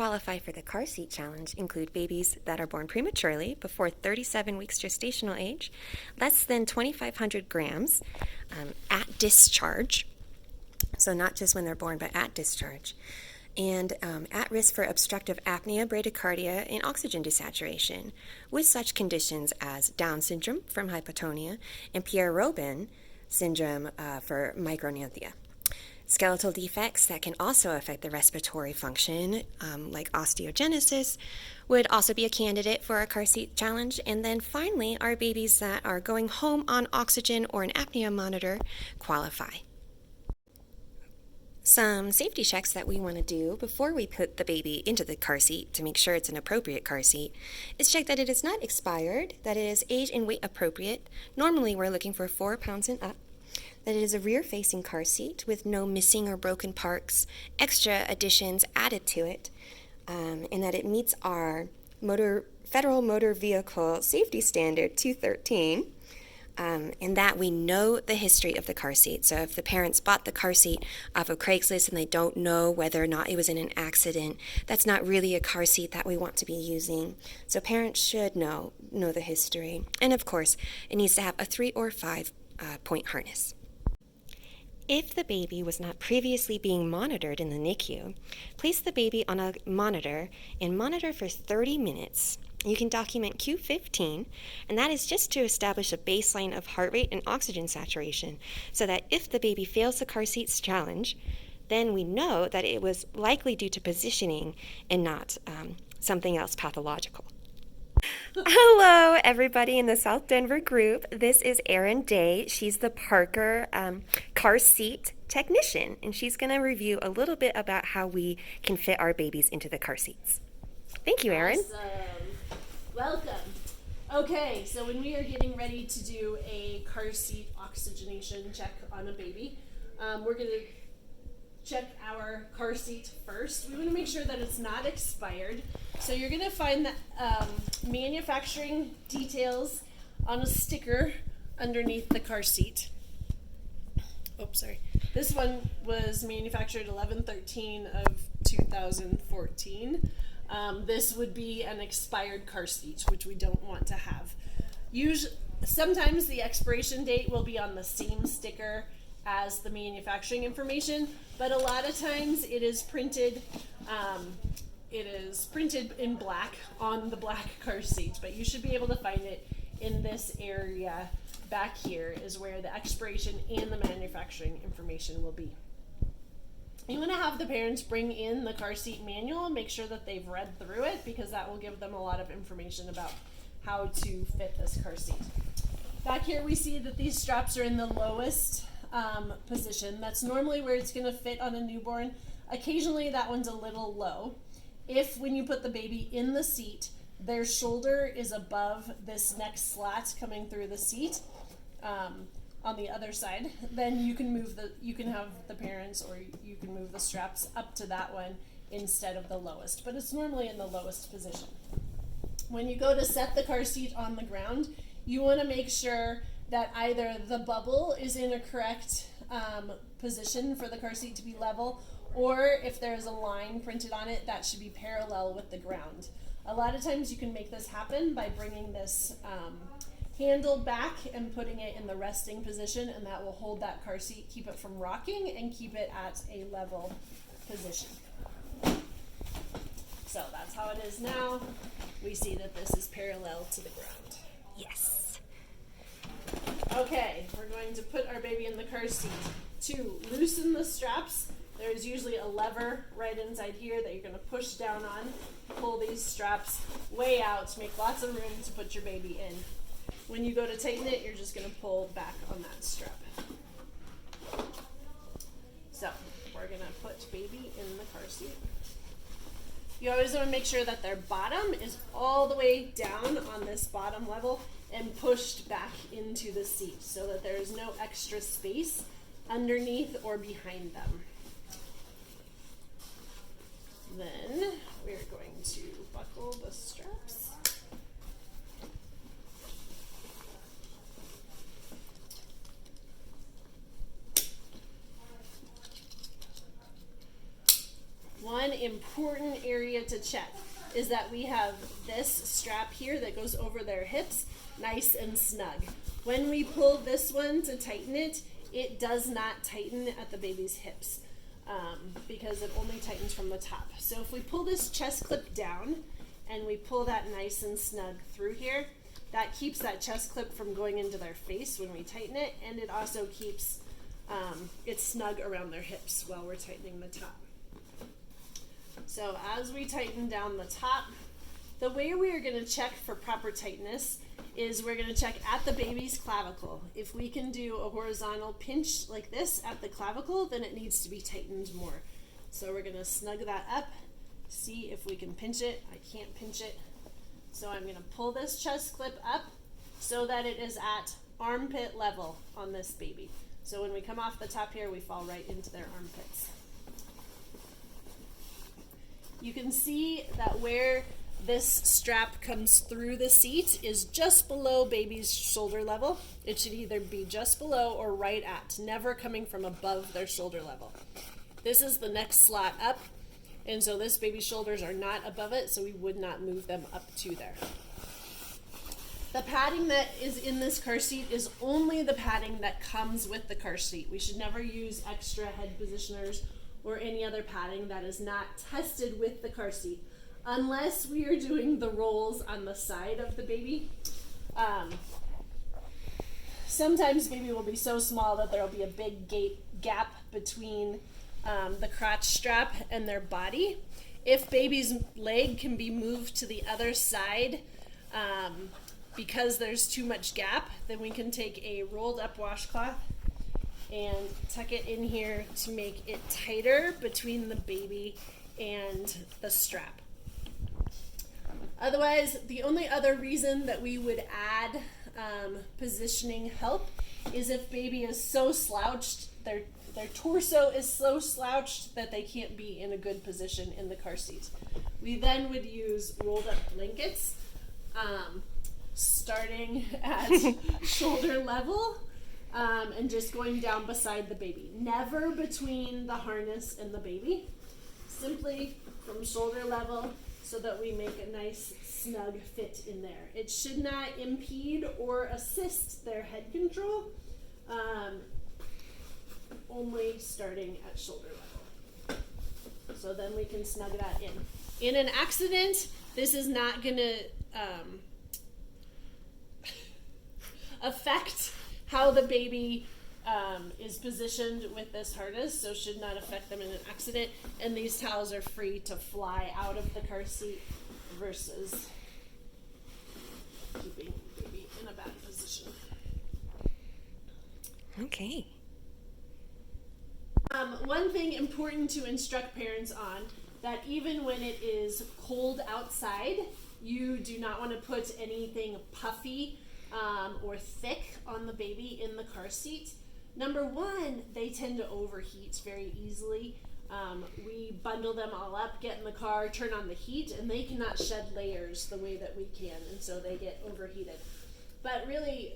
qualify for the car seat challenge include babies that are born prematurely before 37 weeks gestational age, less than 2,500 grams at discharge, so not just when they're born, but at discharge, and at risk for obstructive apnea, bradycardia, and oxygen desaturation, with such conditions as Down syndrome from hypotonia and Pierre-Robin syndrome for micrognathia. Skeletal defects that can also affect the respiratory function, like osteogenesis, would also be a candidate for a car seat challenge. And then finally, our babies that are going home on oxygen or an apnea monitor qualify. Some safety checks that we want to do before we put the baby into the car seat to make sure it's an appropriate car seat is check that it is not expired, that it is age and weight appropriate. Normally we're looking for 4 pounds and up. That it is a rear-facing car seat with no missing or broken parts, extra additions added to it, and that it meets our Federal Motor Vehicle Safety Standard 213, and that we know the history of the car seat. So if the parents bought the car seat off of Craigslist and they don't know whether or not it was in an accident, that's not really a car seat that we want to be using. So parents should know the history. And of course, it needs to have a 3 or 5 point harness. If the baby was not previously being monitored in the NICU, place the baby on a monitor and monitor for 30 minutes. You can document Q15, and that is just to establish a baseline of heart rate and oxygen saturation, so that if the baby fails the car seats challenge, then we know that it was likely due to positioning and not something else pathological. Hello, everybody in the South Denver group. This is Erin Day. She's the Parker car seat technician, and she's going to review a little bit about how we can fit our babies into the car seats. Thank you, Erin. Awesome. Welcome. Okay, so when we are getting ready to do a car seat oxygenation check on a baby, we're going to check our car seat first. We want to make sure that it's not expired. So you're going to find the manufacturing details on a sticker underneath the car seat. Oops, sorry. This one was manufactured 11/13 of 2014. This would be an expired car seat, which we don't want to have. Sometimes the expiration date will be on the same sticker as the manufacturing information, but a lot of times it is printed in black on the black car seat, but you should be able to find it in this area back here is where the expiration and the manufacturing information will be. You want to have the parents bring in the car seat manual, make sure that they've read through it, because that will give them a lot of information about how to fit this car seat. Back here we see that these straps are in the lowest position. That's normally where it's going to fit on a newborn. Occasionally that one's a little low. If when you put the baby in the seat, their shoulder is above this next slat coming through the seat on the other side, then you can have the parents, or you can move the straps up to that one instead of the lowest, but it's normally in the lowest position. When you go to set the car seat on the ground, you want to make sure that either the bubble is in a correct position for the car seat to be level, or if there's a line printed on it, that should be parallel with the ground. A lot of times you can make this happen by bringing this handle back and putting it in the resting position, and that will hold that car seat, keep it from rocking, and keep it at a level position. So that's how it is now. We see that this is parallel to the ground. Yes. Okay, we're going to put our baby in the car seat. To loosen the straps, there's usually a lever right inside here that you're going to push down on. Pull these straps way out to make lots of room to put your baby in. When you go to tighten it, you're just going to pull back on that strap. So we're going to put baby in the car seat. You always want to make sure that their bottom is all the way down on this bottom level and pushed back into the seat so that there is no extra space underneath or behind them. Then we're going to buckle the straps. One important area to check is that we have this strap here that goes over their hips, nice and snug. When we pull this one to tighten it, it does not tighten at the baby's hips because it only tightens from the top. So if we pull this chest clip down and we pull that nice and snug through here, that keeps that chest clip from going into their face when we tighten it, and it also keeps it snug around their hips while we're tightening the top. So as we tighten down the top, the way we are going to check for proper tightness is we're going to check at the baby's clavicle. If we can do a horizontal pinch like this at the clavicle, then it needs to be tightened more. So we're going to snug that up, see if we can pinch it. I can't pinch it. So I'm going to pull this chest clip up so that it is at armpit level on this baby. So when we come off the top here, we fall right into their armpits. You can see that where this strap comes through the seat is just below baby's shoulder level. It should either be just below or right at, never coming from above their shoulder level. This is the next slot up, and so this baby's shoulders are not above it, so we would not move them up to there. The padding that is in this car seat is only the padding that comes with the car seat. We should never use extra head positioners or any other padding that is not tested with the car seat, unless we are doing the rolls on the side of the baby. Sometimes baby will be so small that there will be a big gap between the crotch strap and their body. If baby's leg can be moved to the other side because there's too much gap, then we can take a rolled up washcloth and tuck it in here to make it tighter between the baby and the strap. Otherwise, the only other reason that we would add positioning help is if baby is so slouched, their torso is so slouched that they can't be in a good position in the car seat. We then would use rolled up blankets, starting at shoulder level, and just going down beside the baby. Never between the harness and the baby, simply from shoulder level so that we make a nice snug fit in there. It should not impede or assist their head control, only starting at shoulder level. So then we can snug that in. In an accident, this is not going to affect how the baby is positioned with this harness, so should not affect them in an accident. And these towels are free to fly out of the car seat versus keeping the baby in a bad position. Okay. One thing important to instruct parents on, that even when it is cold outside, you do not want to put anything puffy or thick on the baby in the car seat. Number one, they tend to overheat very easily. We bundle them all up, get in the car, turn on the heat, and they cannot shed layers the way that we can, and so they get overheated. But really,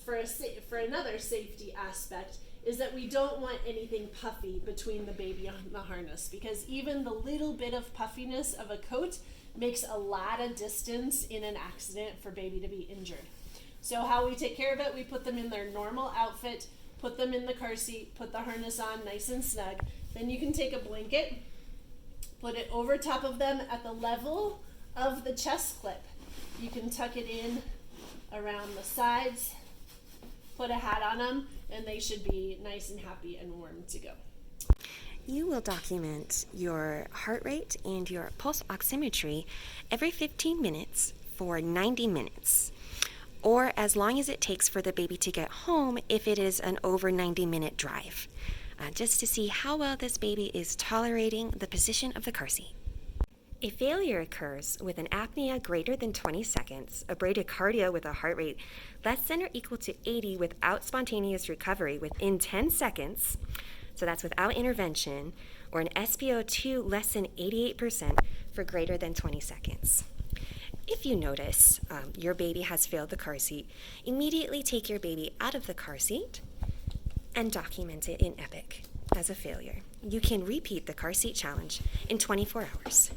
for another safety aspect, is that we don't want anything puffy between the baby and the harness, because even the little bit of puffiness of a coat makes a lot of distance in an accident for baby to be injured. So how we take care of it, we put them in their normal outfit, put them in the car seat, put the harness on nice and snug. Then you can take a blanket, put it over top of them at the level of the chest clip. You can tuck it in around the sides, put a hat on them, and they should be nice and happy and warm to go. You will document your heart rate and your pulse oximetry every 15 minutes for 90 minutes, or as long as it takes for the baby to get home if it is an over 90-minute drive, just to see how well this baby is tolerating the position of the car seat. A failure occurs with an apnea greater than 20 seconds, a bradycardia with a heart rate less than or equal to 80 without spontaneous recovery within 10 seconds, so that's without intervention, or an SpO2 less than 88% for greater than 20 seconds. If you notice your baby has failed the car seat, immediately take your baby out of the car seat and document it in Epic. as a failure. You can repeat the car seat challenge in 24 hours.